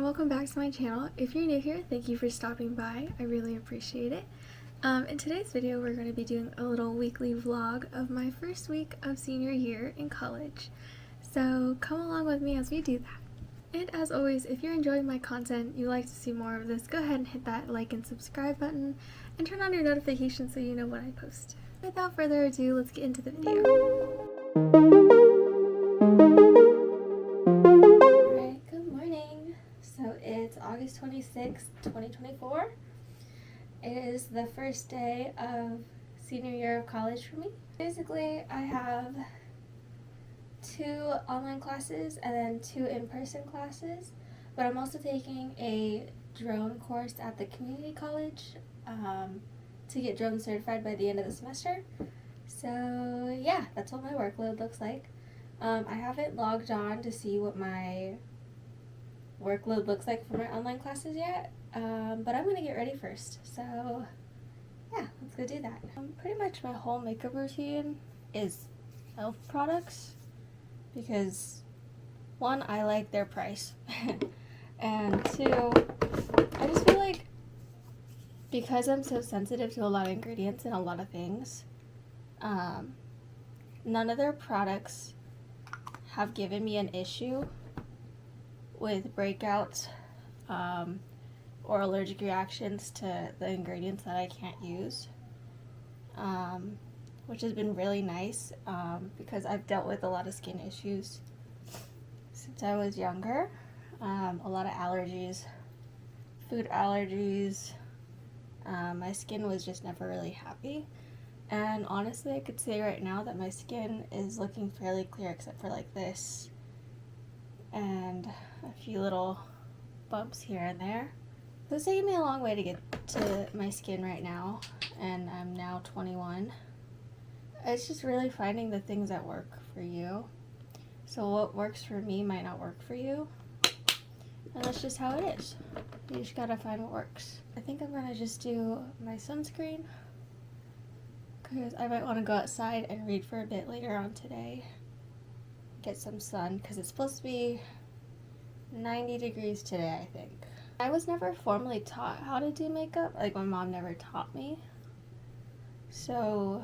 and welcome back to my channel. If you're new here, thank you for stopping by. I really appreciate it. In today's video, we're going to be doing a little weekly vlog of my first week of senior year in college. So come along with me as we do that. And as always, if you're enjoying my content, you'd like to see more of this, go ahead and hit that like and subscribe button and turn on your notifications so you know when I post. Without further ado, let's get into the video. Alright, good morning. So it's August 26th, 2024. It is the first day of senior year of college for me. Basically, I have 2 online classes and then 2 in-person classes, but I'm also taking a drone course at the community college to get drone certified by the end of the semester. So yeah, that's what my workload looks like. I haven't logged on to see what my workload looks like for my online classes yet, but I'm gonna get ready first. So yeah, let's go do that. Pretty much my whole makeup routine is e.l.f. products because 1, I like their price, and 2, I just feel like because I'm so sensitive to a lot of ingredients and a lot of things, none of their products have given me an issue with breakouts or allergic reactions to the ingredients that I can't use, which has been really nice because I've dealt with a lot of skin issues since I was younger. A lot of allergies, food allergies. My skin was just never really happy, and honestly I could say right now that my skin is looking fairly clear except for like this and a few little bumps here and there. So it's taken me a long way to get to my skin right now, and I'm now 21. It's just really finding the things that work for you. So what works for me might not work for you, and that's just how it is. You just gotta find what works. I think I'm gonna just do my sunscreen because I might want to go outside and read for a bit later on today. Get some sun because it's supposed to be 90 degrees today, I think. I was never formally taught how to do makeup. Like, my mom never taught me. So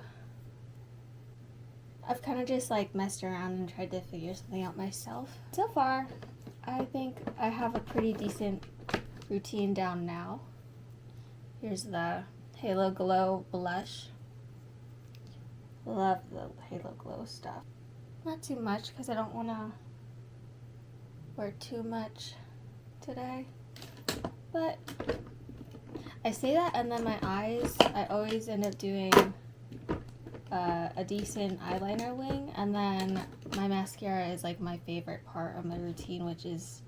I've kind of just like messed around and tried to figure something out myself. So far, I think I have a pretty decent routine down now. Here's the Halo Glow blush. Love the Halo Glow stuff. Not too much because I don't want to wear too much today. But I say that, and then my eyes, I always end up doing a decent eyeliner wing, and then my mascara is like my favorite part of my routine, which is,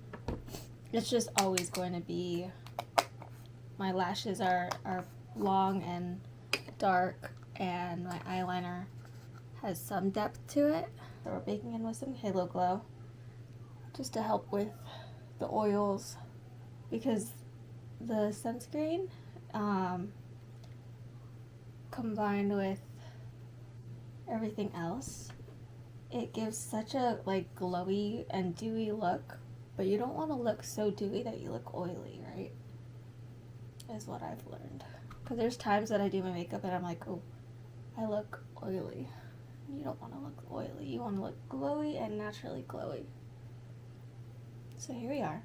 it's just always going to be, my lashes are long and dark, and my eyeliner has some depth to it. So we're baking in with some Halo Glow just to help with the oils, because the sunscreen combined with everything else, it gives such a like glowy and dewy look, but you don't want to look so dewy that you look oily, right? Is what I've learned. Because there's times that I do my makeup and I'm like, oh, I look oily. You don't want to look oily. You want to look glowy and naturally glowy. So here we are.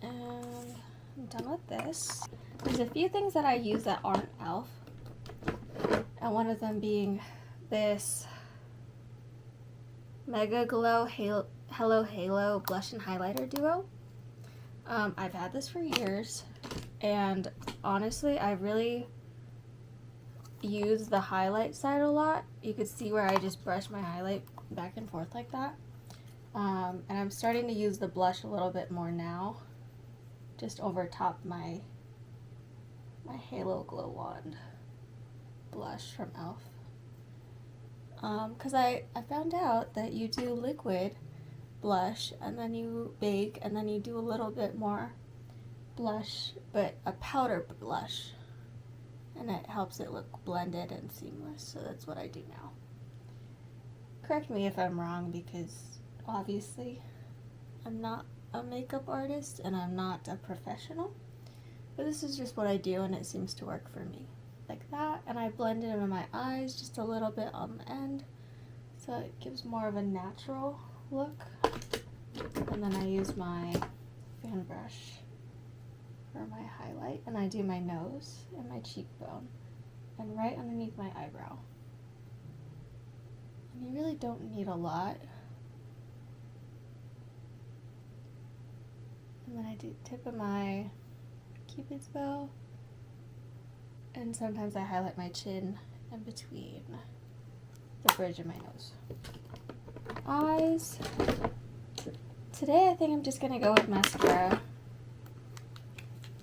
And I'm done with this. There's a few things that I use that aren't e.l.f. And one of them being this Mega Glow Hello Halo Blush and Highlighter Duo. I've had this for years, and honestly, I really use the highlight side a lot. You could see where I just brush my highlight back and forth like that. And I'm starting to use the blush a little bit more now, just over top my Halo Glow Wand blush from e.l.f. Because I found out that you do liquid blush and then you bake and then you do a little bit more blush, but a powder blush, and it helps it look blended and seamless. So that's what I do now. Correct me if I'm wrong, because obviously I'm not a makeup artist and I'm not a professional, but this is just what I do and it seems to work for me. Like that, and I blend it in my eyes just a little bit on the end so it gives more of a natural look. And then I use my fan brush for my highlight, and I do my nose and my cheekbone and right underneath my eyebrow. And you really don't need a lot. And then I do tip of my Cupid's bow, and sometimes I highlight my chin in between the bridge of my nose. Eyes. Today I think I'm just gonna go with mascara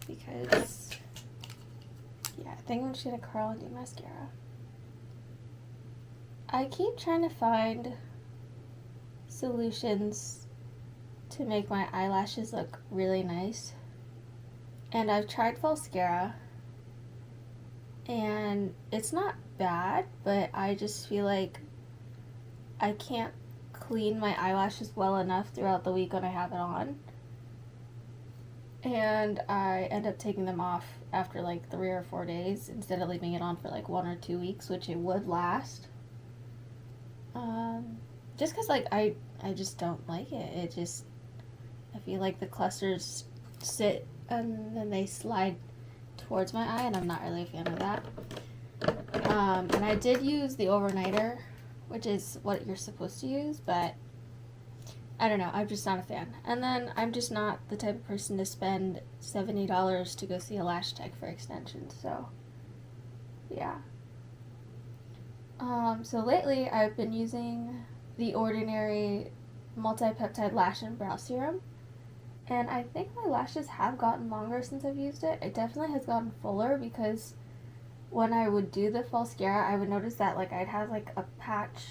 because, yeah, I think I'm just gonna curl and do mascara. I keep trying to find solutions to make my eyelashes look really nice. And I've tried mascara and it's not bad, but I just feel like I can't clean my eyelashes well enough throughout the week when I have it on. And I end up taking them off after like 3 or 4 days instead of leaving it on for like 1 or 2 weeks, which it would last. Just because like I just don't like it. I feel like the clusters sit and then they slide towards my eye, and I'm not really a fan of that. And I did use the overnighter, which is what you're supposed to use, but I don't know, I'm just not a fan. And then I'm just not the type of person to spend $70 to go see a lash tech for extensions, so yeah. So lately I've been using the Ordinary Multi-Peptide Lash and Brow Serum, and I think my lashes have gotten longer since I've used it. It definitely has gotten fuller because when I would do the mascara, I would notice that like I'd have like a patch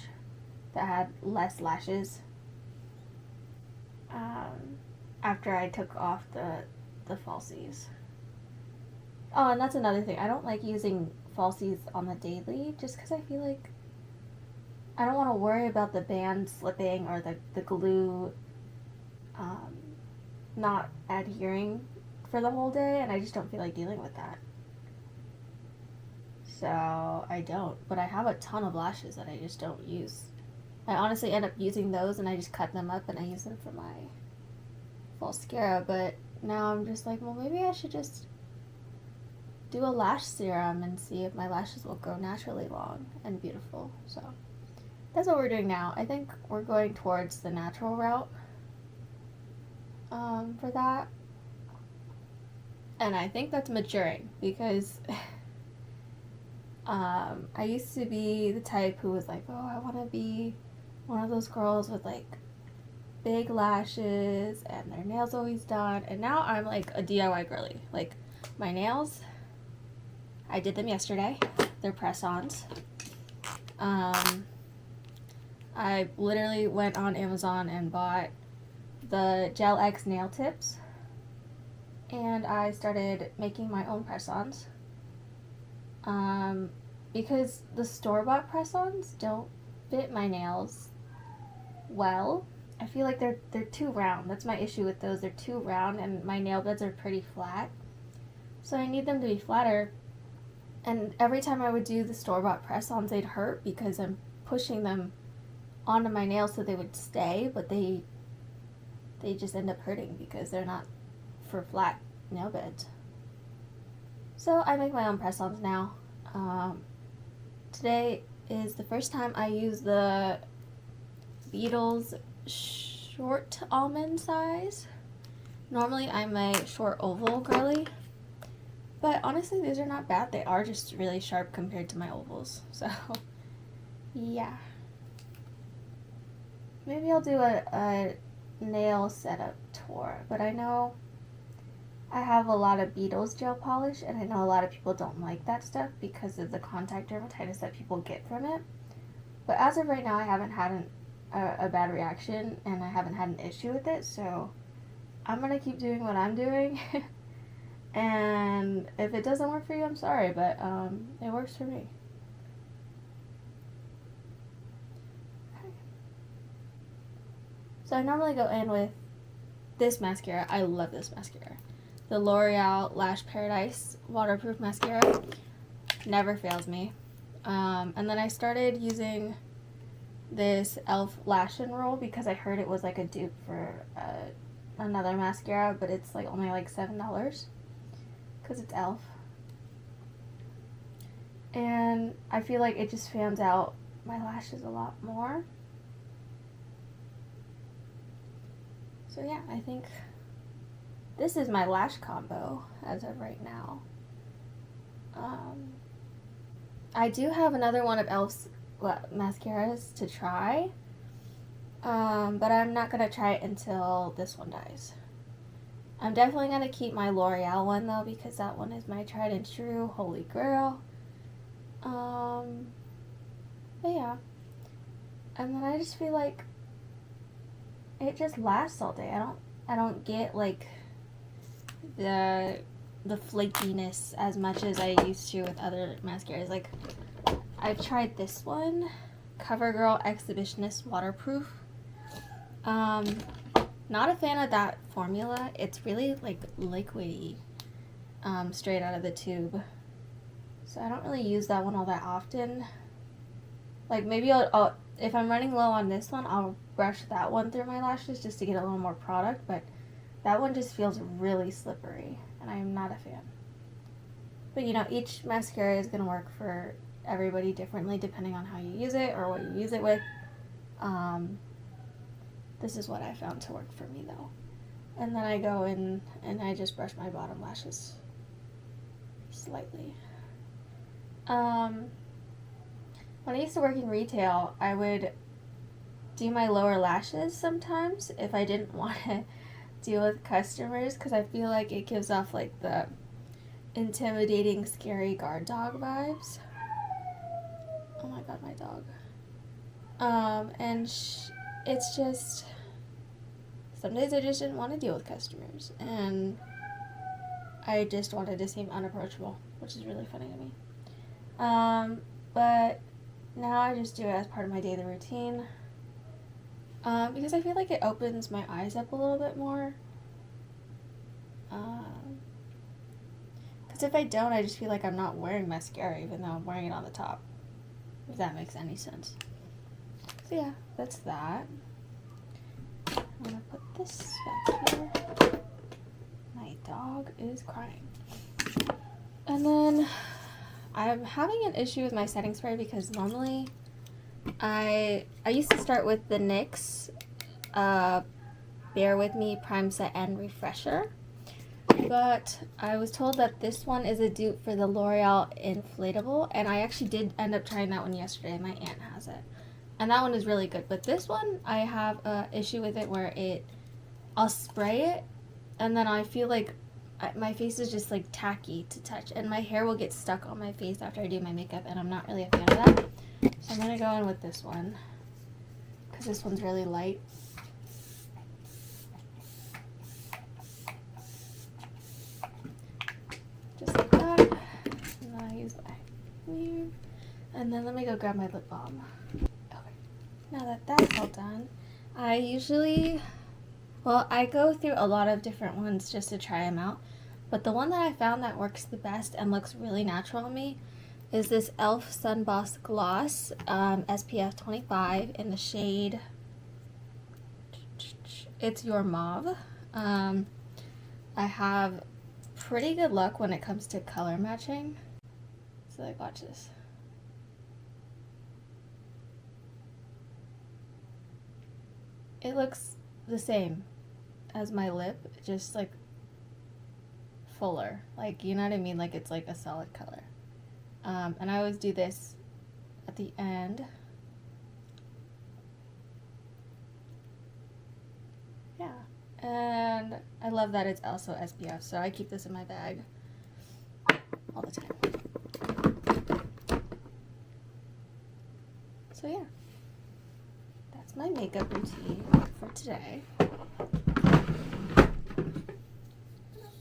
that had less lashes after I took off the falsies. Oh, and that's another thing. I don't like using falsies on the daily just because I feel like I don't want to worry about the band slipping or the glue not adhering for the whole day, and I just don't feel like dealing with that. So I don't, but I have a ton of lashes that I just don't use. I honestly end up using those and I just cut them up and I use them for my mascara, but now I'm just like, well, maybe I should just do a lash serum and see if my lashes will grow naturally long and beautiful. So that's what we're doing now. I think we're going towards the natural route for that. And I think that's maturing because I used to be the type who was like, oh, I want to be one of those girls with like big lashes and their nails always done. And now I'm like a DIY girly. Like my nails, I did them yesterday. They're press-ons. I literally went on Amazon and bought the Gel X nail tips, and I started making my own press-ons. Because the store-bought press-ons don't fit my nails well. I feel like they're too round. That's my issue with those. They're too round, and my nail beds are pretty flat. So I need them to be flatter. And every time I would do the store-bought press-ons, they'd hurt because I'm pushing them onto my nails so they would stay, but they just end up hurting because they're not for flat nail beds. So I make my own press-ons now. Today is the first time I use the Beetles short almond size. Normally I'm a short oval girly, but honestly these are not bad. They are just really sharp compared to my ovals. So yeah. Maybe I'll do a nail setup tour, but I know I have a lot of Beetles gel polish, and I know a lot of people don't like that stuff because of the contact dermatitis that people get from it. But as of right now, I haven't had a bad reaction, and I haven't had an issue with it, so I'm going to keep doing what I'm doing. And if it doesn't work for you, I'm sorry, but it works for me. Okay. So I normally go in with this mascara. I love this mascara. The L'Oreal Lash Paradise Waterproof Mascara. Never fails me. And then I started using this e.l.f. Lash and Roll because I heard it was like a dupe for another mascara, but it's like only like $7 because it's e.l.f. And I feel like it just fans out my lashes a lot more. So yeah, I think this is my lash combo as of right now. I do have another one of e.l.f.'s mascaras to try, but I'm not going to try it until this one dies. I'm definitely going to keep my L'Oreal one though, because that one is my tried and true holy grail. But yeah, and then I just feel like it just lasts all day. I don't get like the flakiness as much as I used to with other mascaras. Like, I've tried this one, CoverGirl Exhibitionist Waterproof. Not a fan of that formula. It's really like liquidy, straight out of the tube. So I don't really use that one all that often. Like, maybe I'll if I'm running low on this one, I'll brush that one through my lashes just to get a little more product, but that one just feels really slippery, and I am not a fan. But you know, each mascara is going to work for everybody differently depending on how you use it or what you use it with. This is what I found to work for me though. And then I go in and I just brush my bottom lashes slightly. When I used to work in retail, I would do my lower lashes sometimes if I didn't want to deal with customers, because I feel like it gives off like the intimidating, scary guard dog vibes. Oh my god, my dog. And it's just, some days I just didn't want to deal with customers, and I just wanted to seem unapproachable, which is really funny to me. But now I just do it as part of my daily routine, because I feel like it opens my eyes up a little bit more. Because if I don't, I just feel like I'm not wearing mascara even though I'm wearing it on the top, if that makes any sense. So yeah, that's that. I'm gonna put this back here. My dog is crying. And then I'm having an issue with my setting spray because normally I used to start with the NYX Bear With Me Prime Set and Refresher, but I was told that this one is a dupe for the L'Oreal Inflatable, and I actually did end up trying that one yesterday. My aunt has it, and that one is really good. But this one, I have an issue with it where I'll spray it, and then I feel like my face is just like tacky to touch, and my hair will get stuck on my face after I do my makeup, and I'm not really a fan of that. So I'm gonna go in with this one because this one's really light. Just like that. And then I use my here. And then let me go grab my lip balm. Okay. Now that that's all done, I go through a lot of different ones just to try them out. But the one that I found that works the best and looks really natural on me is this e.l.f. Sun Boss Gloss, SPF 25 in the shade, it's Your Mauve. I have pretty good luck when it comes to color matching. So like, watch this. It looks the same as my lip, just like fuller. Like, you know what I mean? Like, it's like a solid color. And I always do this at the end. Yeah. And I love that it's also SPF, so I keep this in my bag all the time. So yeah. That's my makeup routine for today.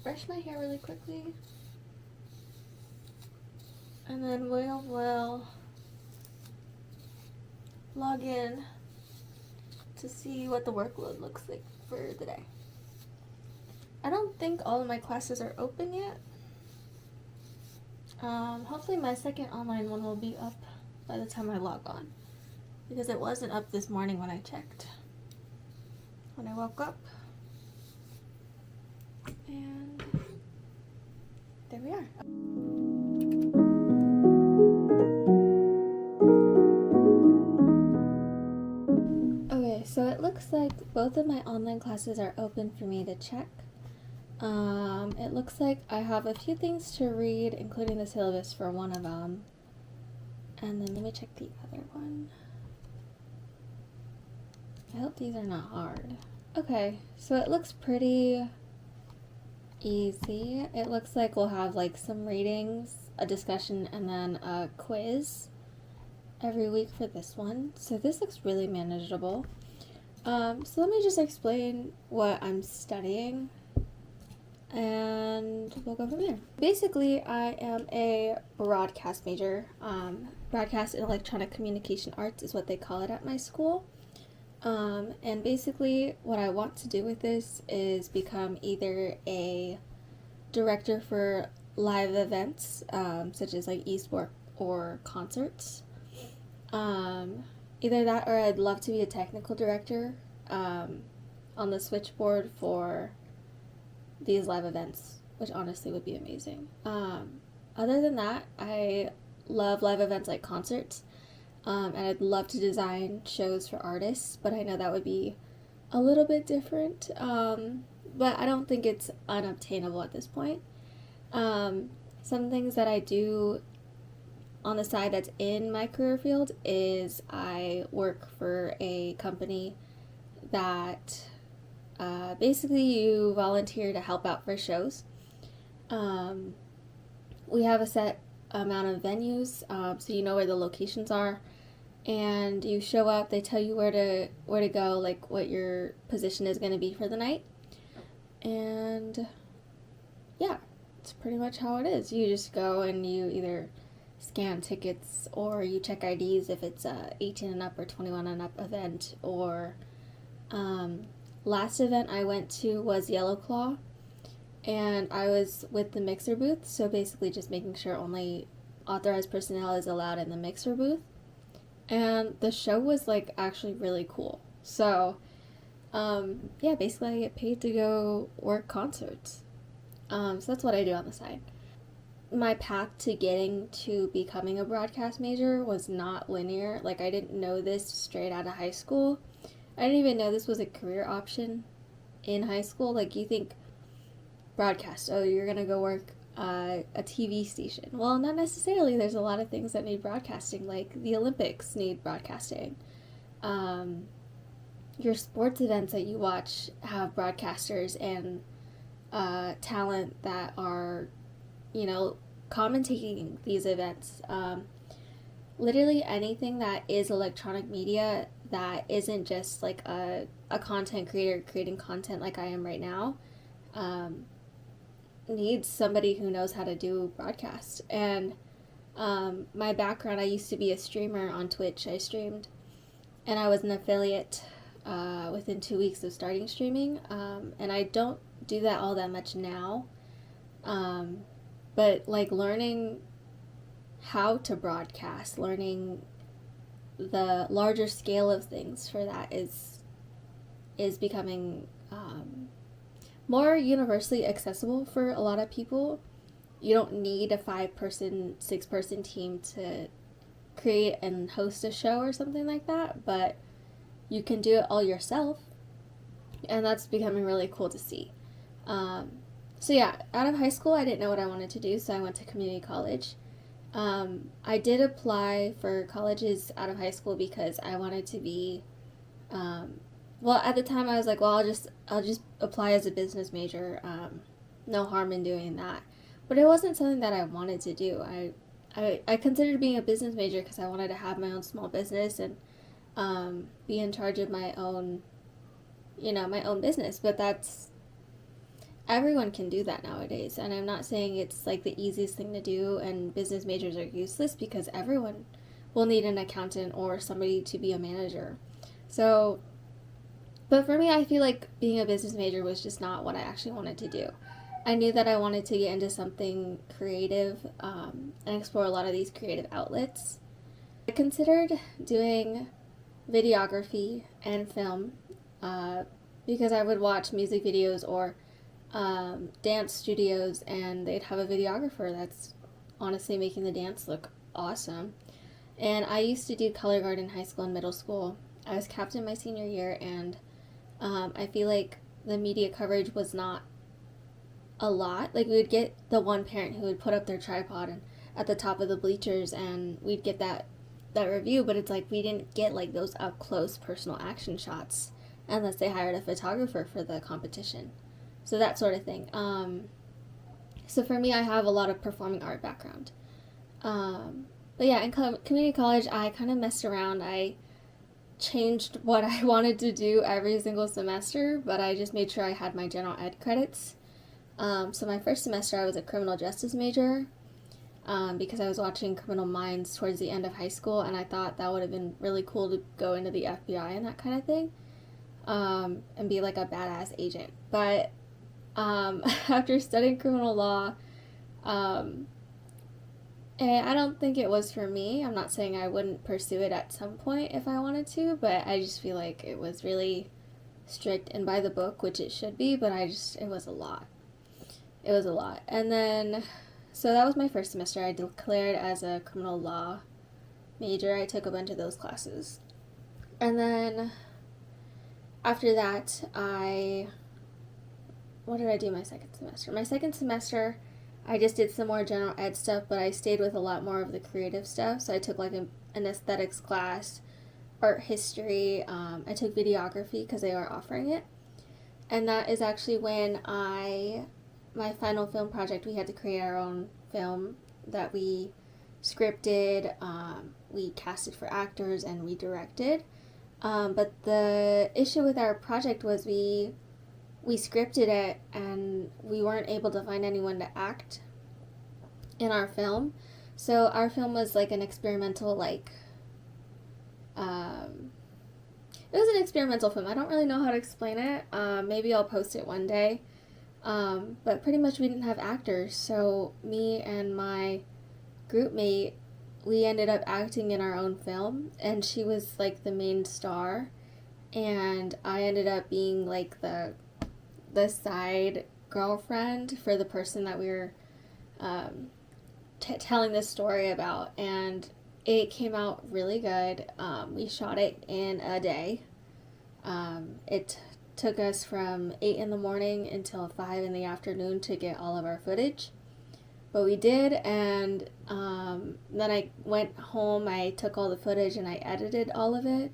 Brush my hair really quickly. And then we'll log in to see what the workload looks like for the day. I don't think all of my classes are open yet. Hopefully my second online one will be up by the time I log on, because it wasn't up this morning when I checked. When I woke up. And there we are. Okay, so it looks like both of my online classes are open for me to check. It looks like I have a few things to read, including the syllabus for one of them. And then let me check the other one. I hope these are not hard. Okay, so it looks pretty easy. It looks like we'll have like some readings, a discussion, and then a quiz every week for this one. So this looks really manageable. So let me just explain what I'm studying, and we'll go from there. Basically, I am a broadcast major. Broadcast and electronic communication arts is what they call it at my school. And basically what I want to do with this is become either a director for live events, such as like esports or concerts. Either that, or I'd love to be a technical director on the switchboard for these live events, which honestly would be amazing. Other than that, I love live events like concerts. And I'd love to design shows for artists, but I know that would be a little bit different. But I don't think it's unobtainable at this point. Some things that I do on the side that's in my career field is I work for a company that basically you volunteer to help out for shows. We have a set amount of venues, so you know where the locations are, and you show up. They tell you where to go, like what your position is going to be for the night, and yeah, it's pretty much how it is. You just go and you either scan tickets or you check IDs if it's a 18 and up or 21 and up event. Or last event I went to was Yellow Claw, and I was with the mixer booth, so basically just making sure only authorized personnel is allowed in the mixer booth. And the show was like actually really cool. So yeah, basically I get paid to go work concerts. So that's what I do on the side. My path to getting to becoming a broadcast major was not linear. Like, I didn't know this straight out of high school. I didn't even know this was a career option in high school. Like, you think broadcast, oh, you're gonna go work a TV station. Well, not necessarily. There's a lot of things that need broadcasting, like the Olympics need broadcasting. Your sports events that you watch have broadcasters and talent that are, you know, commentating these events. Literally anything that is electronic media that isn't just like a content creator creating content like I am right now, needs somebody who knows how to do broadcast. And my background, I used to be a streamer on Twitch. I streamed, and I was an affiliate within 2 weeks of starting streaming. And I don't do that all that much now. But like learning how to broadcast, learning the larger scale of things for that is becoming more universally accessible for a lot of people. You don't need a 5-person, 6-person team to create and host a show or something like that, but you can do it all yourself, and that's becoming really cool to see. So yeah, out of high school, I didn't know what I wanted to do, so I went to community college. I did apply for colleges out of high school because I wanted to be, well, at the time I was like, well, I'll just apply as a business major. No harm in doing that. But it wasn't something that I wanted to do. I considered being a business major because I wanted to have my own small business and be in charge of my own, my own business. But everyone can do that nowadays. And I'm not saying it's like the easiest thing to do and business majors are useless, because everyone will need an accountant or somebody to be a manager. So, But for me, I feel like being a business major was just not what I actually wanted to do. I knew that I wanted to get into something creative and explore a lot of these creative outlets. I considered doing videography and film because I would watch music videos or dance studios, and they'd have a videographer that's honestly making the dance look awesome. And I used to do color guard in high school and middle school. I was captain my senior year, and I feel like the media coverage was not a lot. Like, we would get the one parent who would put up their tripod and at the top of the bleachers, and we'd get that review, but it's like we didn't get like those up close personal action shots unless they hired a photographer for the competition. So that sort of thing. So for me, I have a lot of performing art background. But yeah, in community college, I kind of messed around. I changed what I wanted to do every single semester, but I just made sure I had my general ed credits. So my first semester, I was a criminal justice major because I was watching Criminal Minds towards the end of high school, and I thought that would have been really cool to go into the FBI and that kind of thing, and be like a badass agent. But after studying criminal law, and I don't think it was for me. I'm not saying I wouldn't pursue it at some point if I wanted to, but I just feel like it was really strict and by the book, which it should be, but it was a lot. It was a lot. And then, so that was my first semester. I declared as a criminal law major. I took a bunch of those classes. And then after that, what did I do my second semester? My second semester, I just did some more general ed stuff, but I stayed with a lot more of the creative stuff. So I took like an aesthetics class, art history. I took videography because they were offering it. And that is actually when my final film project, we had to create our own film that we scripted, we casted for actors, and we directed. But the issue with our project was we scripted it and we weren't able to find anyone to act in our film. So our film was like an experimental, it was an experimental film. I don't really know how to explain it. Maybe I'll post it one day. But pretty much we didn't have actors. So me and my group mate, we ended up acting in our own film, and she was like the main star, and I ended up being like the side girlfriend for the person that we were telling this story about, and it came out really good. We shot it in a day. It took us from 8 in the morning until 5 in the afternoon to get all of our footage, but we did. And then I went home, I took all the footage and I edited all of it,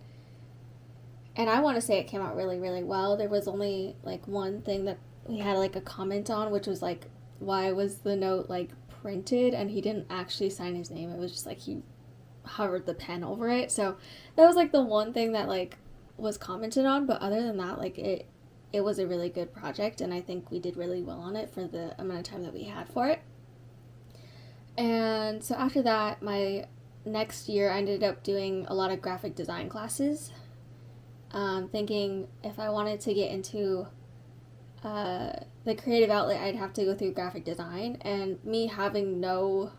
and I want to say it came out really, really well. There was only like one thing that we had like a comment on, which was like, why was the note like printed and he didn't actually sign his name? It was just like he hovered the pen over it. So that was like the one thing that like was commented on, but other than that, like it was a really good project, and I think we did really well on it for the amount of time that we had for it. And so after that, my next year I ended up doing a lot of graphic design classes, thinking if I wanted to get into the creative outlet, I'd have to go through graphic design, and me having no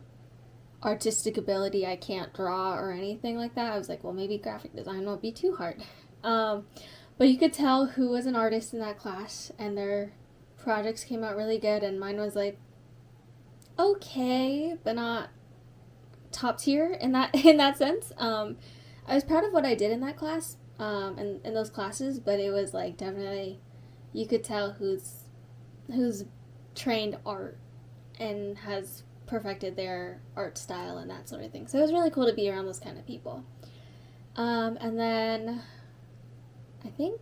artistic ability, I can't draw or anything like that, I was like, well, maybe graphic design won't be too hard. But you could tell who was an artist in that class, and their projects came out really good, and mine was like okay, but not top tier in that sense. I was proud of what I did in that class, in those classes, but it was like definitely, you could tell who's trained art and has perfected their art style and that sort of thing. So it was really cool to be around those kind of people. And then I think,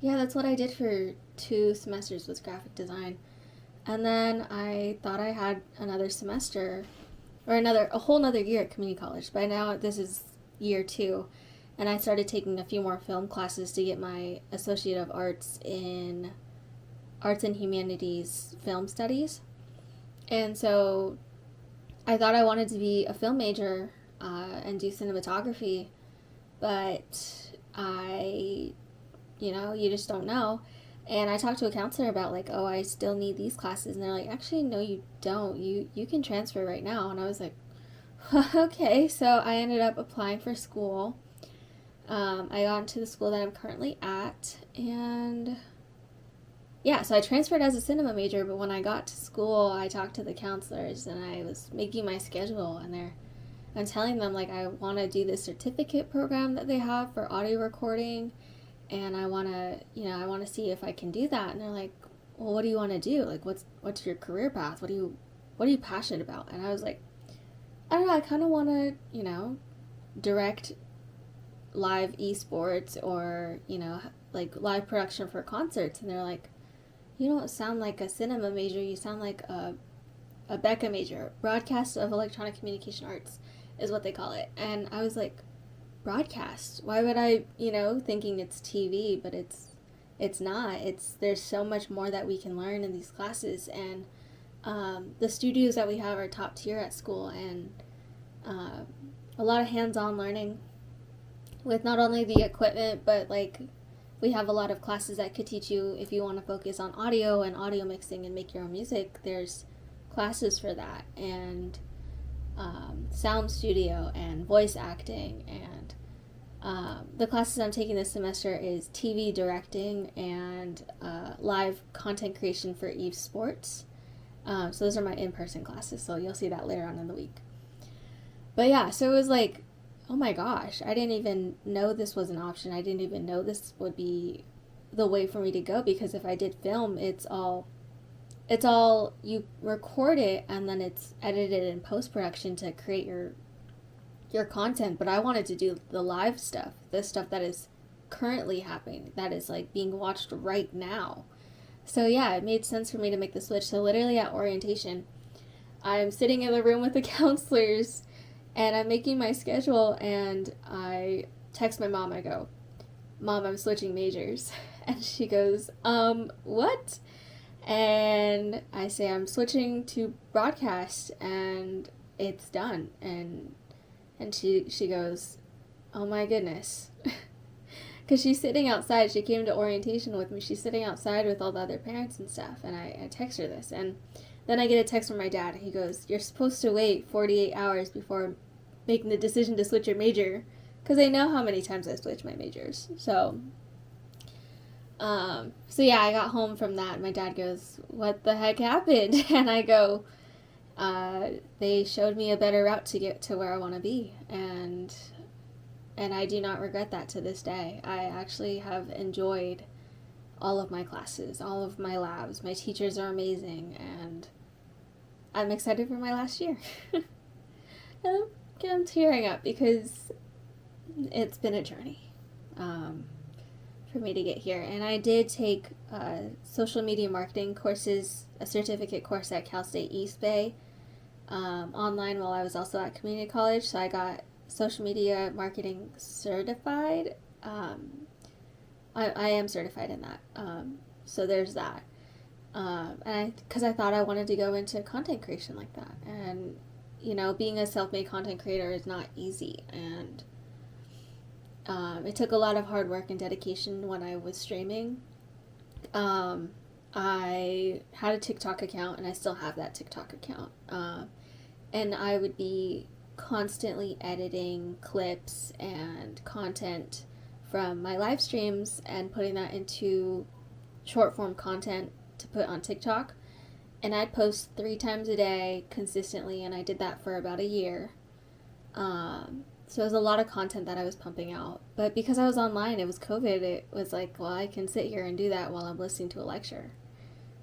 yeah, that's what I did for 2 semesters, was graphic design. And then I thought I had another semester, or a whole nother year at community college. By now, this is year 2, and I started taking a few more film classes to get my Associate of Arts in Arts and Humanities Film Studies. And so I thought I wanted to be a film major and do cinematography, but I you just don't know. And I talked to a counselor about like, oh, I still need these classes, and they're like, actually, no, you don't. You can transfer right now. And I was like, okay. So I ended up applying for school. I got into the school that I'm currently at, and yeah, so I transferred as a cinema major. But when I got to school, I talked to the counselors, and I was making my schedule, and I'm telling them like I want to do this certificate program that they have for audio recording, and I want to see if I can do that. And they're like, well, what do you want to do? Like, what's your career path? What are you passionate about? And I was like, I don't know. I kind of want to, direct live esports, or, like live production for concerts. And they're like, you don't sound like a cinema major. You sound like a Becca major. Broadcast of Electronic Communication Arts is what they call it. And I was like, broadcast? Why would I, thinking it's TV, but it's not. There's so much more that we can learn in these classes. And the studios that we have are top tier at school, and a lot of hands-on learning with not only the equipment, but like we have a lot of classes that could teach you if you want to focus on audio and audio mixing and make your own music. There's classes for that, and sound studio and voice acting, and the classes I'm taking this semester is TV directing and live content creation for Eve Sports. So those are my in-person classes, so you'll see that later on in the week. But yeah, so it was like, oh my gosh, I didn't even know this was an option. I didn't even know this would be the way for me to go, because if I did film, it's all you record it and then it's edited in post-production to create your content. But I wanted to do the live stuff, the stuff that is currently happening, that is like being watched right now. So yeah, it made sense for me to make the switch. So literally at orientation, I'm sitting in the room with the counselors, and I'm making my schedule, and I text my mom. I go, Mom, I'm switching majors. And she goes, what? And I say, I'm switching to broadcast, and it's done. And she goes, oh my goodness. Because she's sitting outside. She came to orientation with me. She's sitting outside with all the other parents and stuff. And I text her this. And then I get a text from my dad. He goes, you're supposed to wait 48 hours before making the decision to switch your major. Because they know how many times I switched my majors. So yeah, I got home from that. My dad goes, what the heck happened? And I go, they showed me a better route to get to where I want to be. And I do not regret that to this day. I actually have enjoyed all of my classes, all of my labs. My teachers are amazing, and I'm excited for my last year. I'm tearing up because it's been a journey for me to get here. And I did take social media marketing courses, a certificate course at Cal State East Bay online while I was also at community college. So I got social media marketing certified. I am certified in that. So there's that. And because I thought I wanted to go into content creation like that. And, being a self-made content creator is not easy. And it took a lot of hard work and dedication when I was streaming. I had a TikTok account, and I still have that TikTok account. And I would be constantly editing clips and content from my live streams and putting that into short form content to put on TikTok. And I'd post 3 times a day consistently, and I did that for about a year. So it was a lot of content that I was pumping out. But because I was online, it was COVID, it was like, well, I can sit here and do that while I'm listening to a lecture.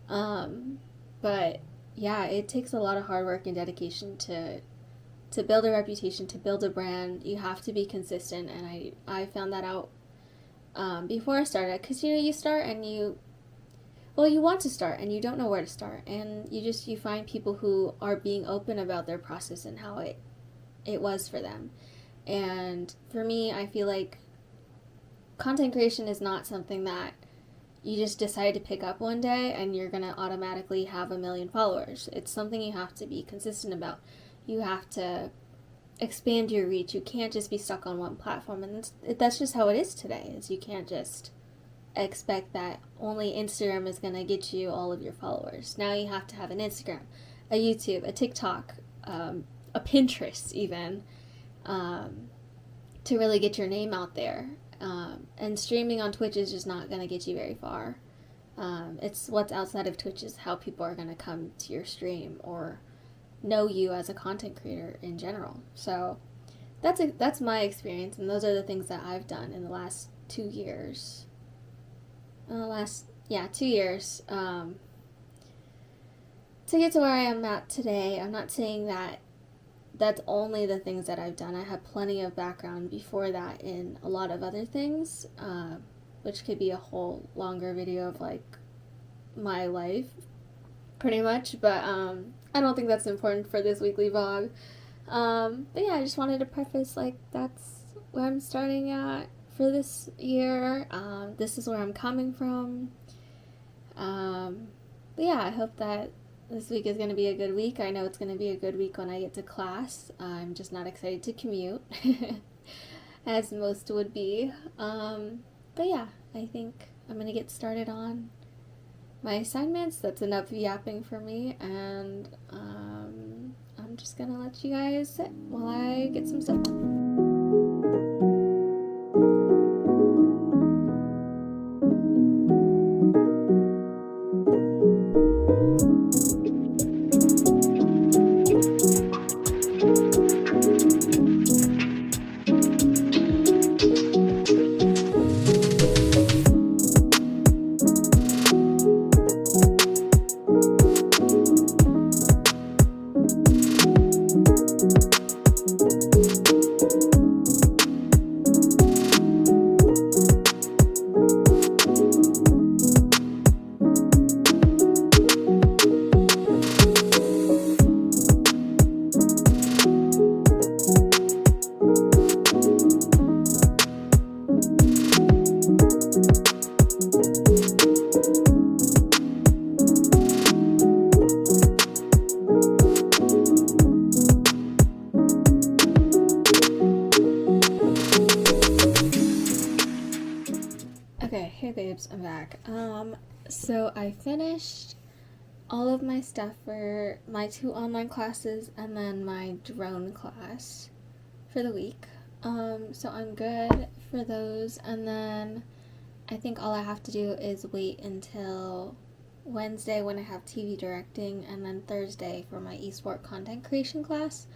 But yeah, it takes a lot of hard work and dedication to build a reputation, to build a brand. You have to be consistent, and I found that out before I started. Because, you start and you want to start, and you don't know where to start. And you find people who are being open about their process and how it was for them. And for me, I feel like content creation is not something that you just decide to pick up one day and you're going to automatically have 1 million followers. It's something you have to be consistent about. You have to expand your reach. You can't just be stuck on one platform. And that's just how it is today, is you can't just expect that only Instagram is going to get you all of your followers. Now you have to have an Instagram, a YouTube, a TikTok, a Pinterest even, to really get your name out there. And streaming on Twitch is just not going to get you very far. It's what's outside of Twitch is how people are going to come to your stream or know you as a content creator in general. So that's my experience, and those are the things that I've done in the last 2 years. 2 years to get to where I am at today. I'm not saying that that's only the things that I've done. I have plenty of background before that in a lot of other things, which could be a whole longer video of like my life, pretty much, but I don't think that's important for this weekly vlog. But yeah, I just wanted to preface, like, that's where I'm starting at for this year. This is where I'm coming from. But yeah, I hope that this week is going to be a good week. I know it's going to be a good week when I get to class. I'm just not excited to commute, as most would be. But yeah, I think I'm going to get started on my assignments. That's enough yapping for me, and I'm just going to let you guys sit while I get some stuff done. Okay, hey babes, I'm back. So I finished all of my stuff for my 2 online classes and then my drone class for the week. So I'm good for those, and then I think all I have to do is wait until Wednesday when I have TV directing, and then Thursday for my esport content creation class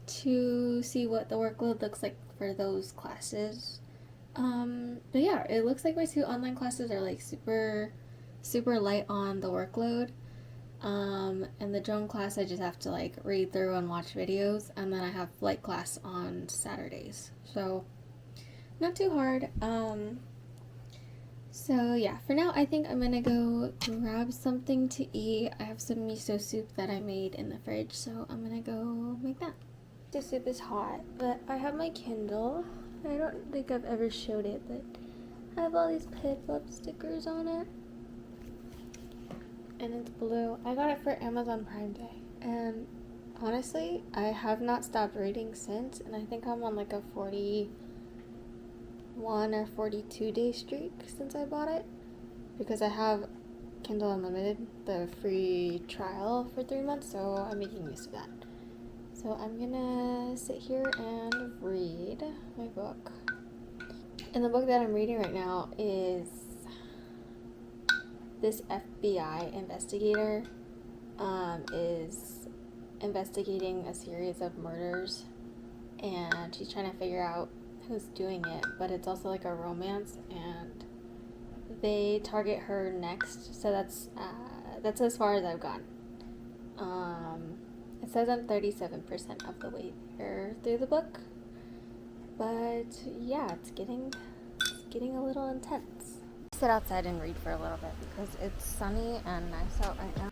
to see what the workload looks like for those classes. But yeah, it looks like my 2 online classes are like super light on the workload. And the drone class I just have to like read through and watch videos, and then I have flight class on Saturdays. So not too hard. So yeah, for now I think I'm gonna go grab something to eat. I have some miso soup that I made in the fridge, so I'm gonna go make that. The soup is hot, but I have my Kindle. I don't think I've ever showed it, but I have all these pip-up stickers on it. And it's blue. I got it for Amazon Prime Day. And honestly, I have not stopped reading since, and I think I'm on like a 41 or 42 day streak since I bought it. Because I have Kindle Unlimited, the free trial for 3 months, so I'm making use of that. So I'm gonna sit here and read my book. And the book that I'm reading right now is this FBI investigator is investigating a series of murders, and she's trying to figure out who's doing it, but it's also like a romance, and they target her next. So that's as far as I've gone. It says I'm 37% of the way there through the book, but yeah, it's getting a little intense. Sit outside and read for a little bit because it's sunny and nice out right now.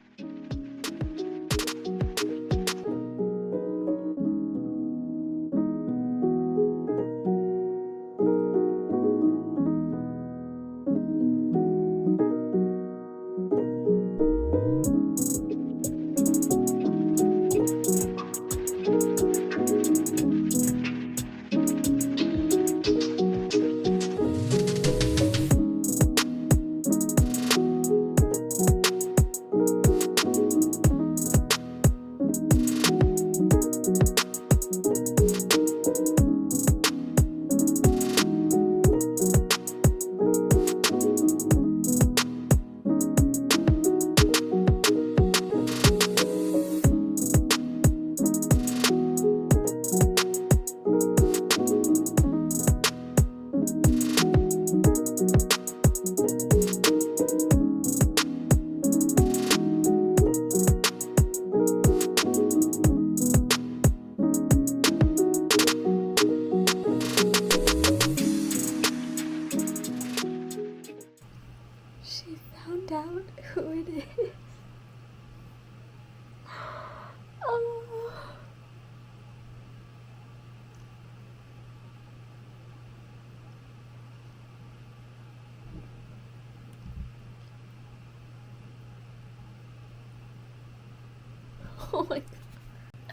Oh my god.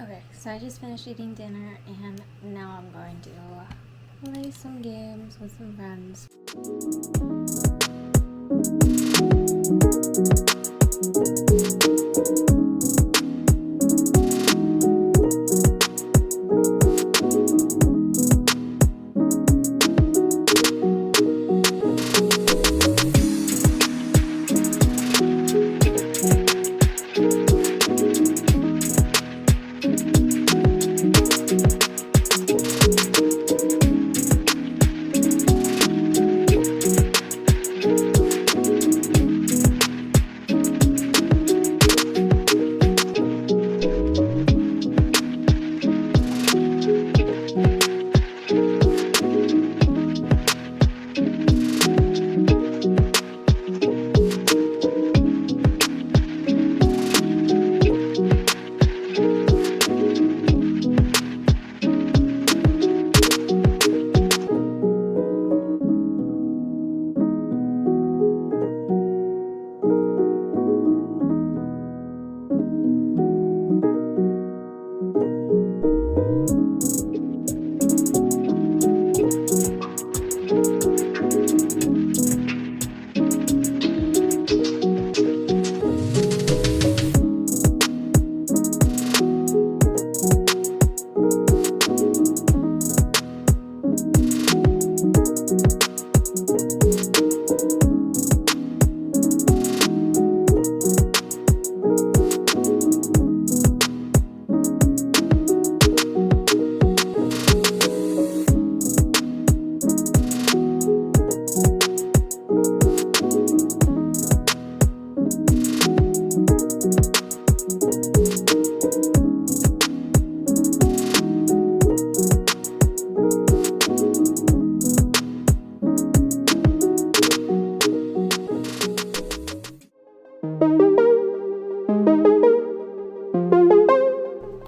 Okay, so I just finished eating dinner and now I'm going to play some games with some friends.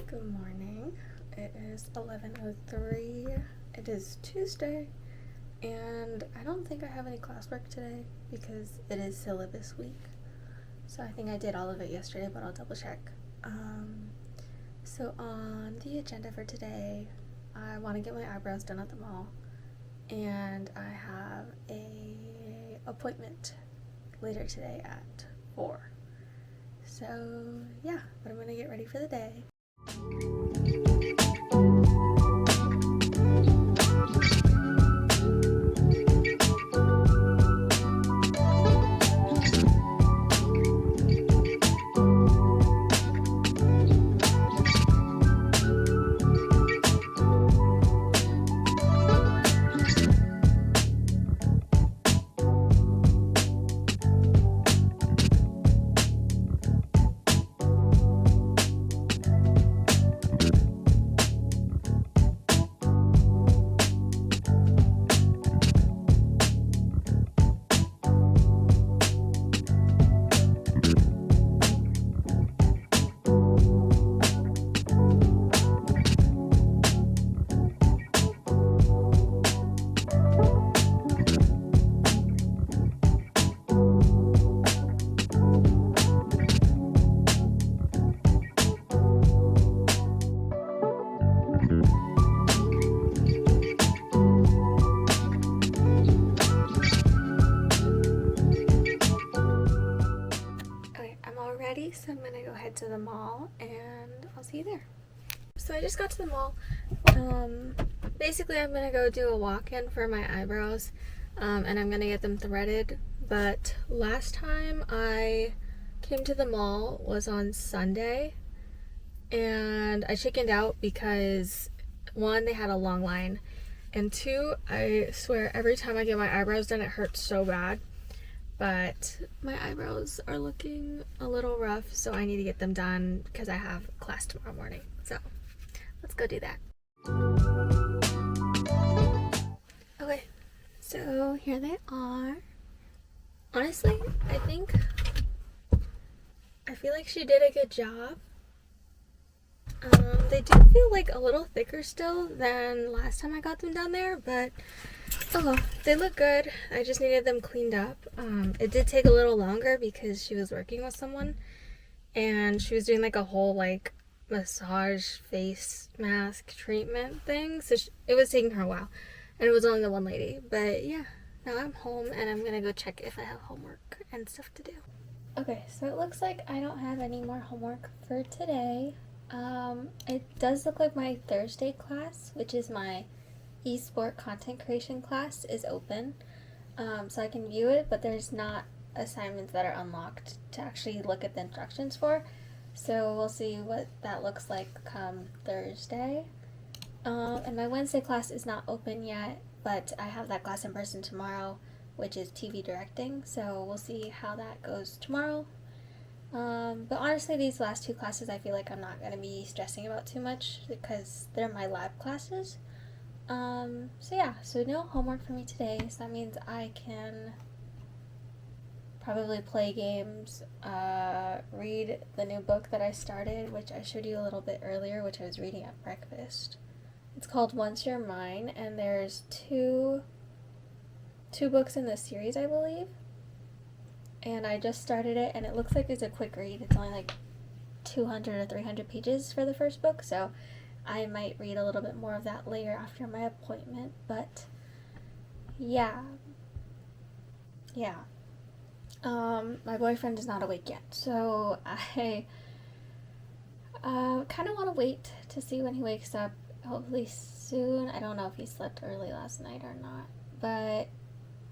Good morning. It is 11:03. It is Tuesday, and I don't think I have any classwork today because it is syllabus week. So I think I did all of it yesterday, but I'll double check. So on the agenda for today, I want to get my eyebrows done at the mall, and I have a appointment later today at 4. So yeah, but I'm gonna get ready for the day. So I'm gonna go head to the mall and I'll see you there. So I just got to the mall. Basically I'm gonna go do a walk-in for my eyebrows, and I'm gonna get them threaded. But last time I came to the mall was on Sunday, and I chickened out because 1, they had a long line, and 2, I swear every time I get my eyebrows done it hurts so bad. But my eyebrows are looking a little rough, so I need to get them done because I have class tomorrow morning. So let's go do that. Okay, so here they are. Honestly, I feel like she did a good job. They do feel like a little thicker still than last time I got them down there, but oh well, they look good. I just needed them cleaned up. It did take a little longer because she was working with someone, and she was doing like a whole like massage face mask treatment thing. So it was taking her a while, and it was only the one lady. But yeah, now I'm home and I'm gonna go check if I have homework and stuff to do. Okay, so it looks like I don't have any more homework for today. It does look like my Thursday class, which is my esport content creation class, is open. So I can view it, but there's not assignments that are unlocked to actually look at the instructions for. So we'll see what that looks like come Thursday. And my Wednesday class is not open yet, but I have that class in person tomorrow, which is TV directing. So we'll see how that goes tomorrow. But honestly, these last two classes I feel like I'm not going to be stressing about too much because they're my lab classes. So yeah, so no homework for me today, so that means I can probably play games, read the new book that I started, which I showed you a little bit earlier, which I was reading at breakfast. It's called Once You're Mine, and there's two books in this series, I believe. And I just started it, and it looks like it's a quick read. It's only like 200 or 300 pages for the first book, so I might read a little bit more of that later after my appointment, but yeah. My boyfriend is not awake yet, so I kind of want to wait to see when he wakes up, hopefully soon. I don't know if he slept early last night or not, but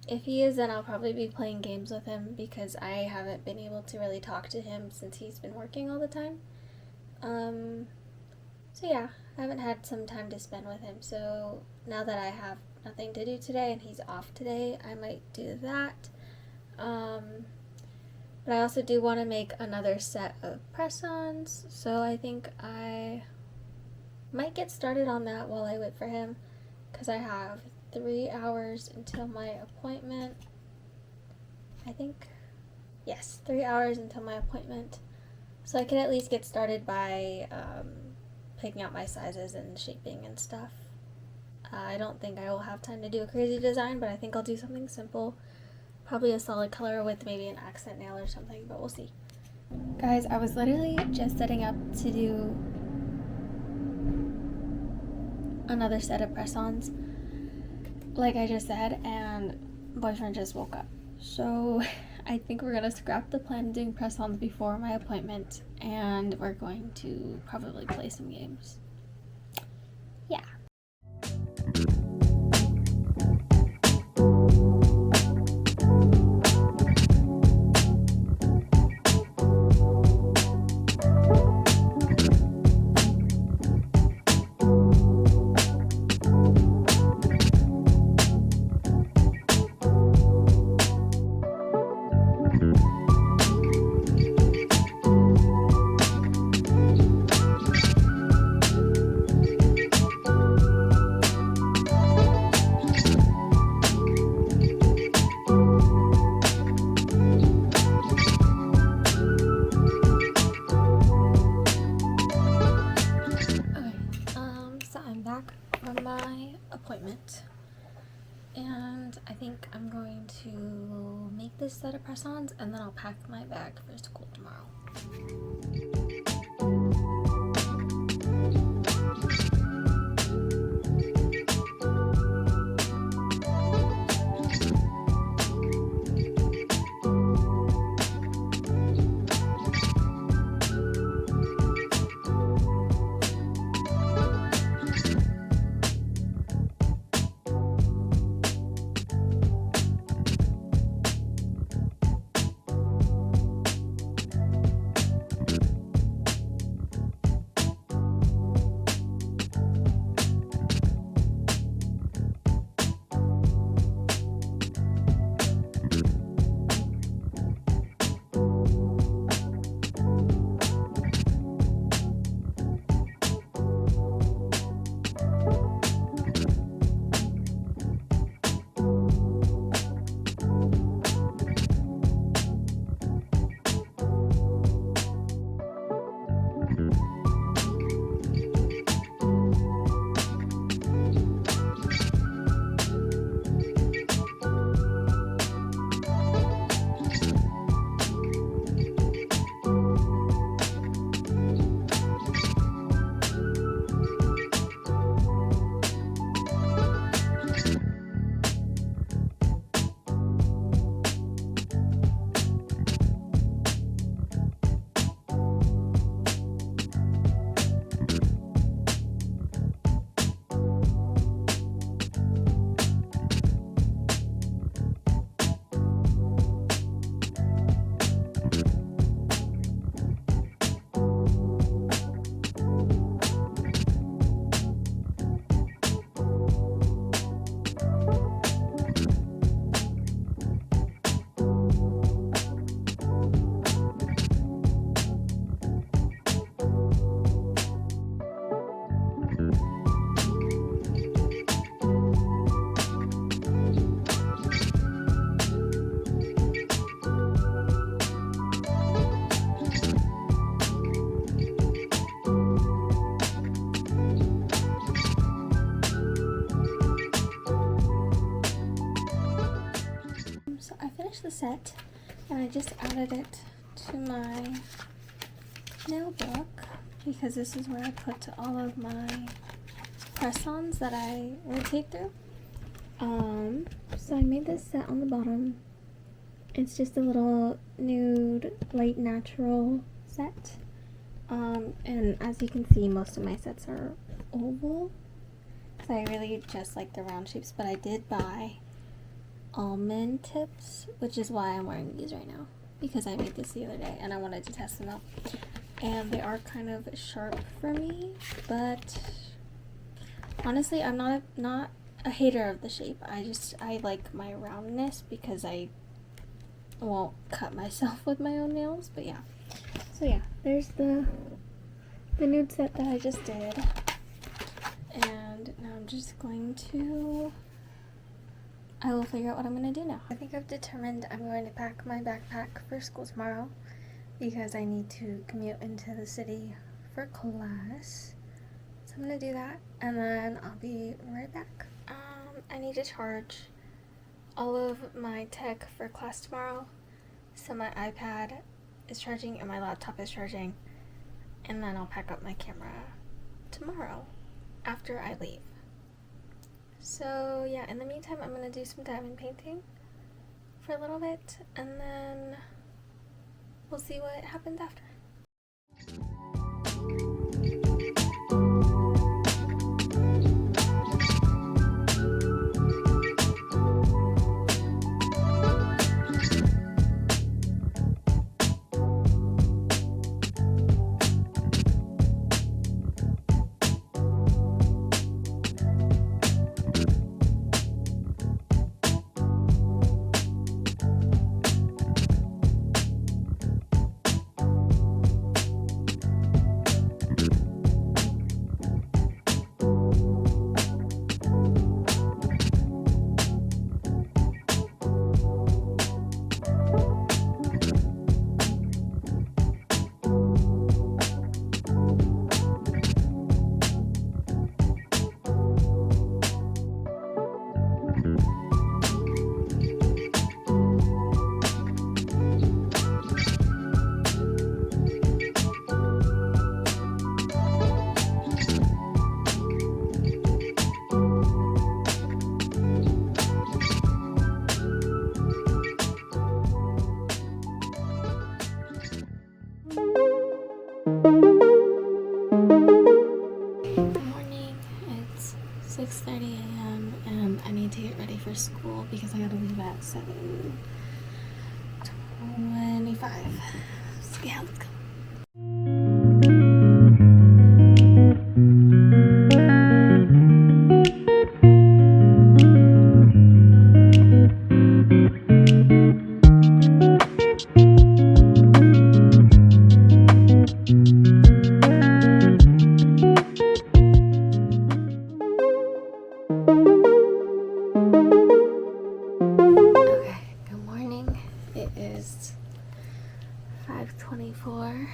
if he is, then I'll probably be playing games with him because I haven't been able to really talk to him since he's been working all the time. So yeah, I haven't had some time to spend with him, so now that I have nothing to do today and he's off today, I might do that. But I also do want to make another set of press-ons, so I think I might get started on that while I wait for him, because I have 3 hours until my appointment. I think, yes, 3 hours until my appointment, so I can at least get started by picking out my sizes and shaping and stuff. I don't think I will have time to do a crazy design, but I think I'll do something simple. Probably a solid color with maybe an accent nail or something, but we'll see. Guys, I was literally just setting up to do another set of press-ons, like I just said, and boyfriend just woke up. So I think we're gonna scrap the plan of doing press-ons before my appointment, and we're going to probably play some games. Yeah. My appointment, and I think I'm going to make this set of press-ons and then I'll pack my bag for school tomorrow. the set, and I just added it to my nail book because this is where I put all of my press-ons that I rotate through. So I made this set on the bottom. It's just a little nude, light natural set. And as you can see, most of my sets are oval. So I really just like the round shapes, but I did buy almond tips, which is why I'm wearing these right now, because I made this the other day and I wanted to test them out. And they are kind of sharp for me, but honestly, I'm not a hater of the shape. I like my roundness because I won't cut myself with my own nails. But yeah, so yeah, there's the nude set that I just did, and now I'm just going to, I will figure out what I'm going to do now. I think I've determined I'm going to pack my backpack for school tomorrow because I need to commute into the city for class. So I'm going to do that, and then I'll be right back. I need to charge all of my tech for class tomorrow. So my iPad is charging and my laptop is charging, and then I'll pack up my camera tomorrow after I leave. So yeah, in the meantime, I'm going to do some diamond painting for a little bit, and then we'll see what happens after. Good morning, it's 6:30 a.m. and I need to get ready for school because I gotta leave at 7:25. So yeah, let's go. Okay, good morning. It is 5:24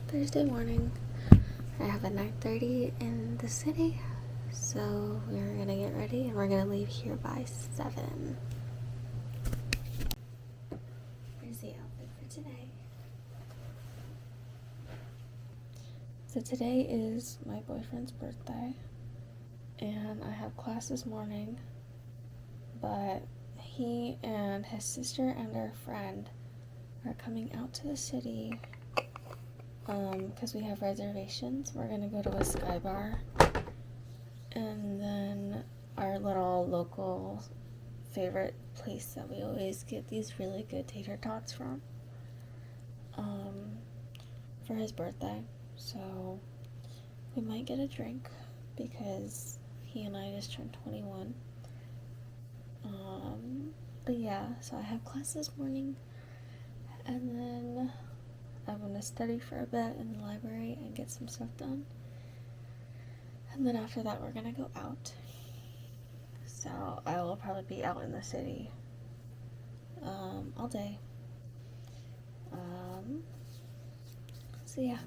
Thursday morning. I have a 9:30 in the city, so we're gonna get ready and we're gonna leave here by 7. Here's the outfit for today. So today is my boyfriend's birthday, and I have class this morning, but he and his sister and our friend are coming out to the city because we have reservations. We're gonna go to a Sky Bar, and then our little local favorite place that we always get these really good tater tots from for his birthday. So we might get a drink because he and I just turned 21. But yeah, so I have class this morning, and then I'm gonna study for a bit in the library and get some stuff done, and then after that we're gonna go out. So I will probably be out in the city all day. So yeah.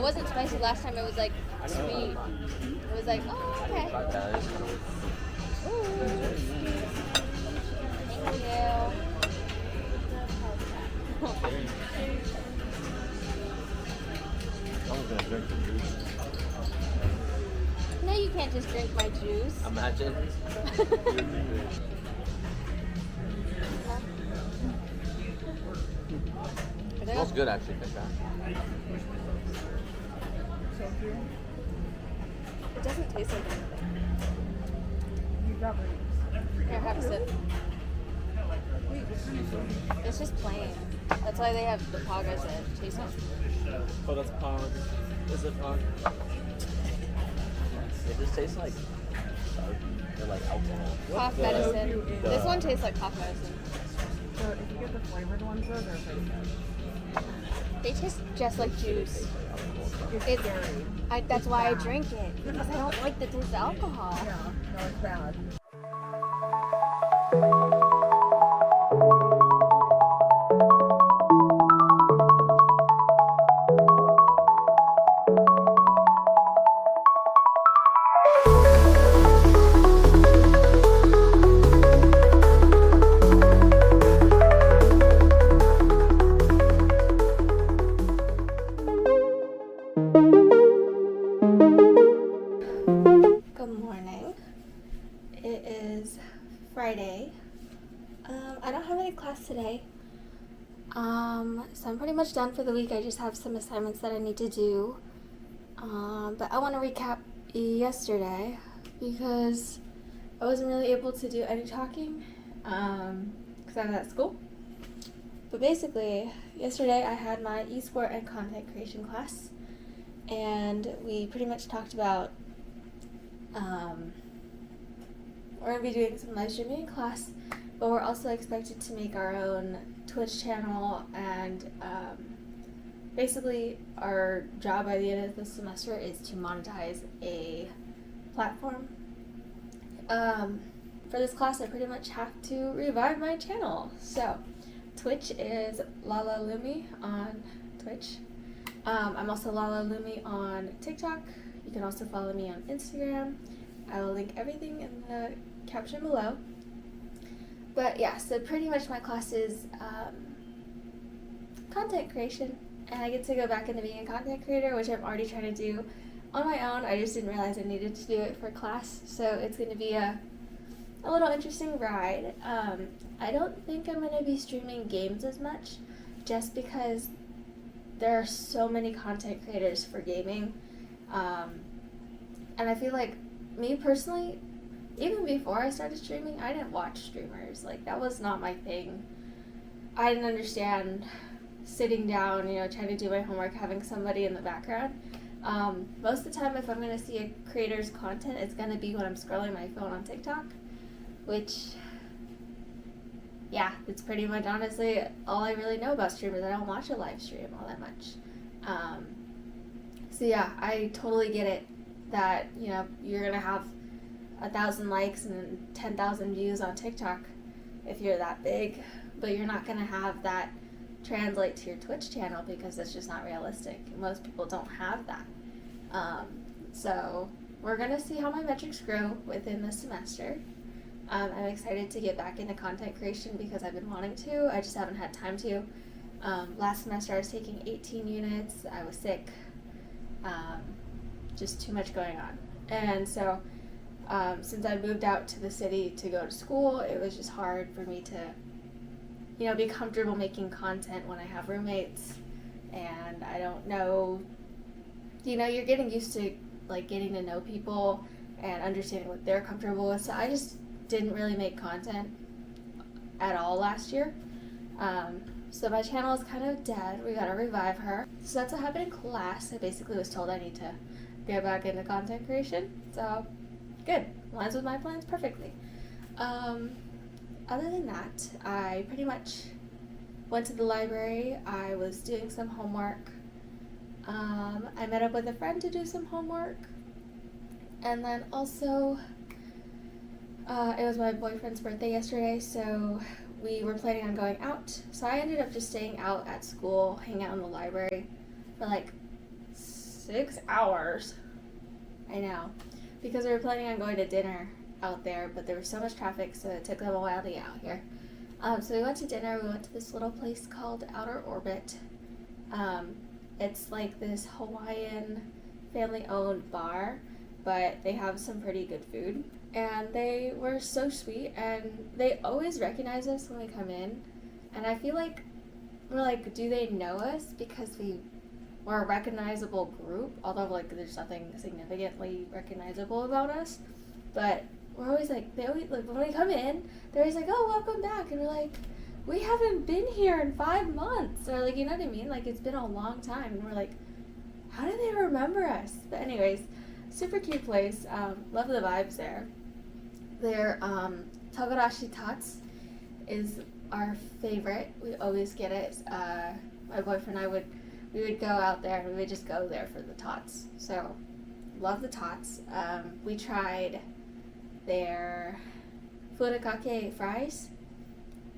wasn't spicy last time. It was like sweet. It was like, oh, okay. That is kind of weird. Ooh. Thank you. I was gonna drink the juice. No, you can't just drink my juice. Imagine. It smells good actually, Fisha. It doesn't taste like anything. Here, have a sip. It's just plain. That's why they have the poggers that taste like. Oh, that's pog. Is it pog? It just tastes like or like alcohol. Cough medicine. This one tastes like cough medicine. So if you get the flavored ones, those are pretty good. They taste just like juice. It's scary. That's why I drink it. Because I don't like the taste of alcohol. Yeah, no, it's bad. Good morning. It is Friday. I don't have any class today. So I'm pretty much done for the week. I just have some assignments that I need to do. But I want to recap yesterday because I wasn't really able to do any talking because I was at school. But basically, yesterday I had my esport and content creation class, and we pretty much talked about we're going to be doing some live streaming in class, but we're also expected to make our own Twitch channel, and basically our job by the end of the semester is to monetize a platform. For this class, I pretty much have to revive my channel. So, Twitch is Lala Lumi on Twitch. I'm also Lala Lumi on TikTok. You can also follow me on Instagram. I will link everything in the caption below. But yeah, so pretty much my class is content creation, and I get to go back into being a content creator, which I'm already trying to do on my own. I just didn't realize I needed to do it for class, so it's going to be a little interesting ride. I don't think I'm going to be streaming games as much, just because there are so many content creators for gaming, and I feel like, me personally, even before I started streaming, I didn't watch streamers. Like, that was not my thing. I didn't understand sitting down, trying to do my homework, having somebody in the background. Most of the time, if I'm going to see a creator's content, it's going to be when I'm scrolling my phone on TikTok, which, yeah, it's pretty much honestly all I really know about streamers. I don't watch a live stream all that much. So yeah, I totally get it that, you're going to have 1,000 likes and 10,000 views on TikTok if you're that big, but you're not going to have that translate to your Twitch channel because it's just not realistic. Most people don't have that. So we're going to see how my metrics grow within the semester. I'm excited to get back into content creation because I've been wanting to. I just haven't had time to. Last semester I was taking 18 units. I was sick. Just too much going on. And so since I moved out to the city to go to school, it was just hard for me to, be comfortable making content when I have roommates and I don't know, you're getting used to like getting to know people and understanding what they're comfortable with. So I just didn't really make content at all last year. So my channel is kind of dead. We gotta revive her. So that's what happened in class. I basically was told I need to get back into content creation. So good. Lines with my plans perfectly. Other than that, I pretty much went to the library. I was doing some homework. I met up with a friend to do some homework. And then also, it was my boyfriend's birthday yesterday, so we were planning on going out. So I ended up just staying out at school, hanging out in the library for like 6 hours. I know. Because we were planning on going to dinner out there, but there was so much traffic, so it took them a while to get out here. So we went to dinner. We went to this little place called Outer Orbit. It's like this Hawaiian family-owned bar, but they have some pretty good food. And they were so sweet, and they always recognize us when we come in. And I feel like we're like, do they know us because we're a recognizable group? Although like there's nothing significantly recognizable about us, but we're always like, they always like when we come in, they're always like, oh, welcome back, and we're like, we haven't been here in 5 months, or like, you know what I mean? Like it's been a long time, and we're like, how do they remember us? But anyways, super cute place. Love the vibes there. Their Togarashi tots is our favorite. We always get it. My boyfriend and I we would go out there and we would just go there for the tots. So love the tots. We tried their furikake fries.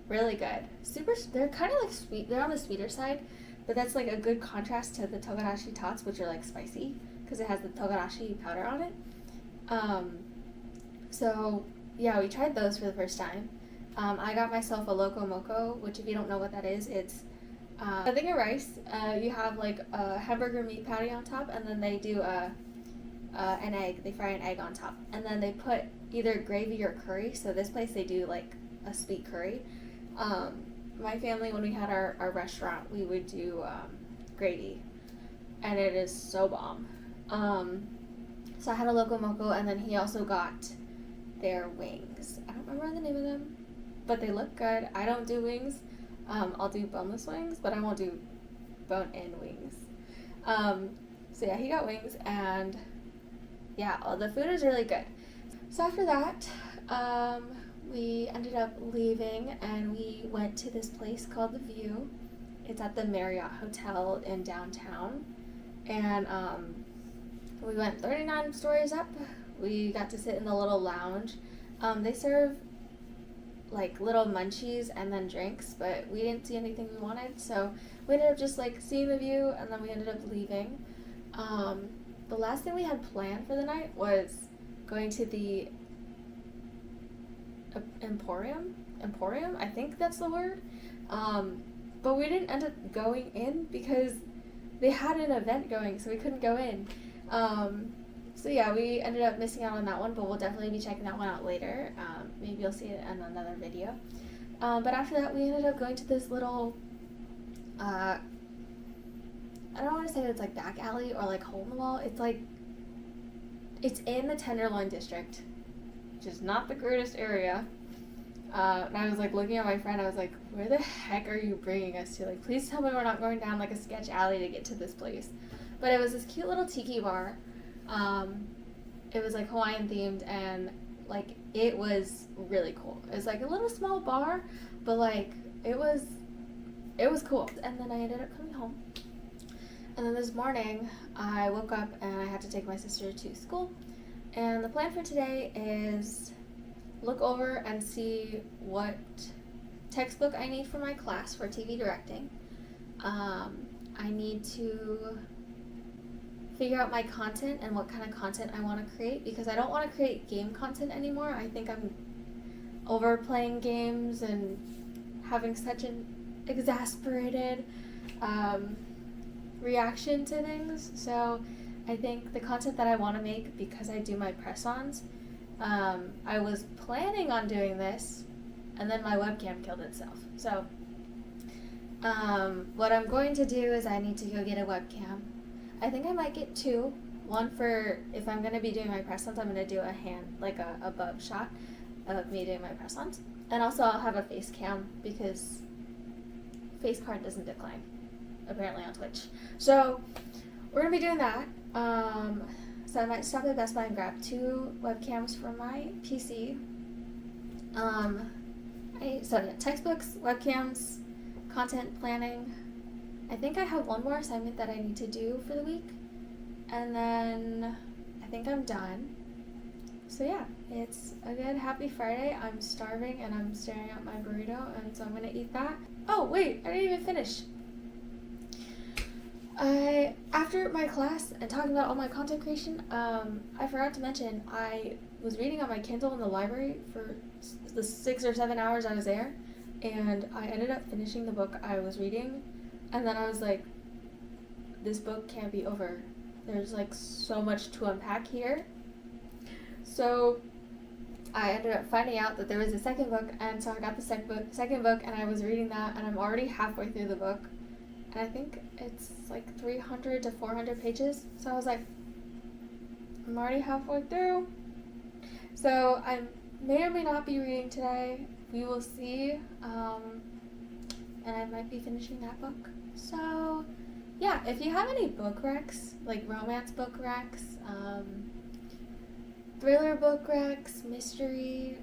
Really good. They're kind of like sweet. They're on the sweeter side, but that's like a good contrast to the Togarashi tots, which are like spicy because it has the Togarashi powder on it. So yeah, we tried those for the first time. I got myself a loco moco, which if you don't know what that is, it's a thing of rice. You have like a hamburger meat patty on top, and then they do an egg. They fry an egg on top, and then they put either gravy or curry. So this place they do like a sweet curry. My family, when we had our restaurant, we would do gravy, and it is so bomb. So I had a loco moco, and then he also got their wings. I don't remember the name of them, but they look good. I don't do wings. I'll do boneless wings, but I won't do bone-in wings. So yeah, he got wings, and yeah, all the food is really good. So after that, we ended up leaving, and we went to this place called The View. It's at the Marriott Hotel in downtown, and we went 39 stories up. We got to sit in the little lounge. They serve like little munchies and then drinks, but we didn't see anything we wanted, so we ended up just like seeing the view, and then we ended up leaving. The last thing we had planned for the night was going to the Emporium, I think that's the word, but we didn't end up going in because they had an event going, so we couldn't go in. So yeah, we ended up missing out on that one, but we'll definitely be checking that one out later. Maybe you'll see it in another video. But after that, we ended up going to this little, I don't want to say it's like back alley or like hole in the wall. It's like, it's in the Tenderloin district, which is not the greatest area. And I was like looking at my friend, I was like, where the heck are you bringing us to? Like, please tell me we're not going down like a sketch alley to get to this place. But it was this cute little tiki bar. It was like Hawaiian themed, and like it was really cool. It was like a little small bar, but like it was cool. And then I ended up coming home. And then this morning I woke up and I had to take my sister to school. And the plan for today is look over and see what textbook I need for my class for TV directing. I need to figure out my content and what kind of content I want to create, because I don't want to create game content anymore. I think I'm over playing games and having such an exasperated reaction to things. So I think the content that I want to make, because I do my press-ons, I was planning on doing this, and then my webcam killed itself. So what I'm going to do is I need to go get a webcam. I think I might get 2. One for if I'm going to be doing my press-ons, I'm going to do a hand, like a above shot of me doing my press-ons. And also I'll have a face cam, because face card doesn't decline, apparently on Twitch. So we're going to be doing that. So I might stop at Best Buy and grab 2 webcams for my PC. Textbooks, webcams, content planning. I think I have one more assignment that I need to do for the week, and then I think I'm done. So yeah, it's a good happy Friday. I'm starving and I'm staring at my burrito, and so I'm gonna eat that. Oh wait, I didn't even finish. After my class and talking about all my content creation, I forgot to mention I was reading on my Kindle in the library for the 6 or 7 hours I was there, and I ended up finishing the book I was reading, and then I was like, this book can't be over. There's like so much to unpack here. So I ended up finding out that there was a second book, and so I got the second book, and I was reading that, and I'm already halfway through the book. And I think it's like 300 to 400 pages. So I was like, I'm already halfway through. So I may or may not be reading today. We will see. And I might be finishing that book. So yeah, if you have any book recs, like romance book recs, thriller book recs, mystery,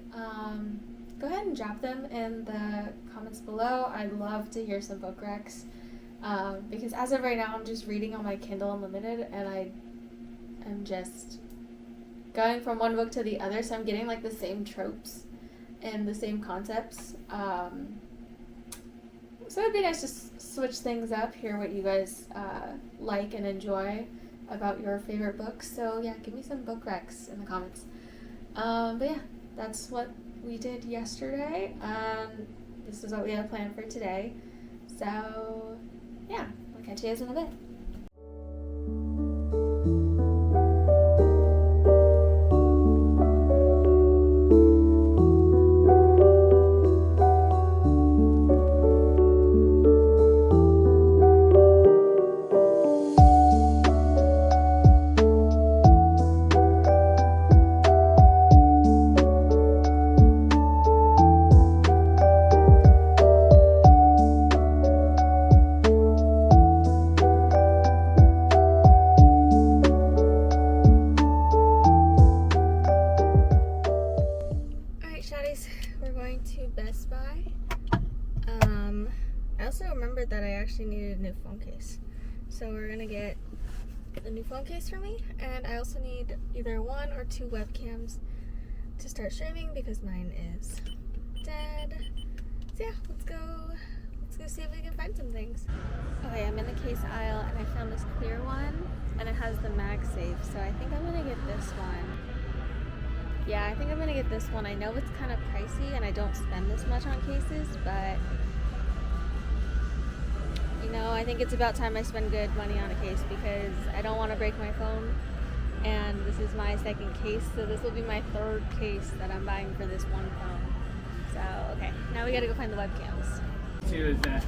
go ahead and drop them in the comments below. I'd love to hear some book recs. Because as of right now, I'm just reading on my Kindle Unlimited, and I am just going from one book to the other, so I'm getting like the same tropes and the same concepts. So it'd be nice to switch things up, hear what you guys like and enjoy about your favorite books. So yeah, give me some book recs in the comments. But yeah, that's what we did yesterday. This is what we have planned for today. So yeah, I'll catch you guys in a bit. We're going to Best Buy. I also remembered that I actually needed a new phone case. So we're gonna get a new phone case for me, and I also need either 1 or 2 webcams to start streaming because mine is dead. So yeah, let's go see if we can find some things. Okay, I'm in the case aisle and I found this clear one, and it has the MagSafe, so I think I'm gonna get this one. Yeah, I think I'm gonna get this one. I know it's kind of pricey and I don't spend this much on cases, but you know, I think it's about time I spend good money on a case because I don't want to break my phone, and this is my second case, so this will be my 3rd case that I'm buying for this one phone. So, okay, now we gotta go find the webcams. Too is that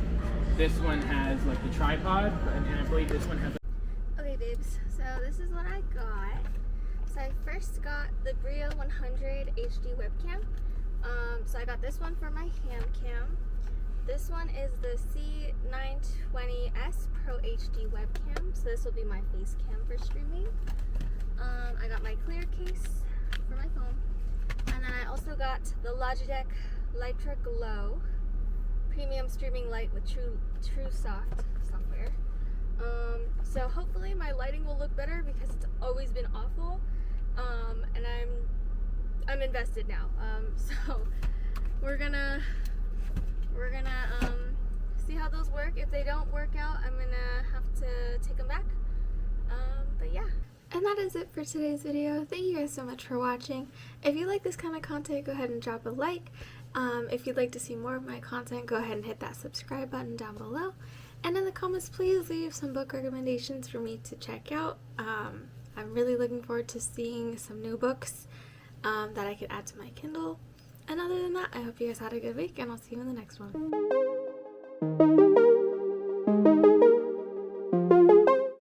this one has like the tripod, and I believe this one has. Okay, babes, so this is what I got. So I first got the Brio 100 HD webcam. So I got this one for my hand cam. This one is the C920S Pro HD webcam. So this will be my face cam for streaming. I got my clear case for my phone. And then I also got the Logitech Litra Glow premium streaming light with TrueSoft software. So hopefully my lighting will look better because it's always been awful. And I'm invested now. So we're gonna see how those work. If they don't work out, I'm gonna have to take them back. But yeah. And that is it for today's video. Thank you guys so much for watching. If you like this kind of content, go ahead and drop a like. If you'd like to see more of my content, go ahead and hit that subscribe button down below. And in the comments, please leave some book recommendations for me to check out. I'm really looking forward to seeing some new books that I could add to my Kindle. And other than that, I hope you guys had a good week, and I'll see you in the next one.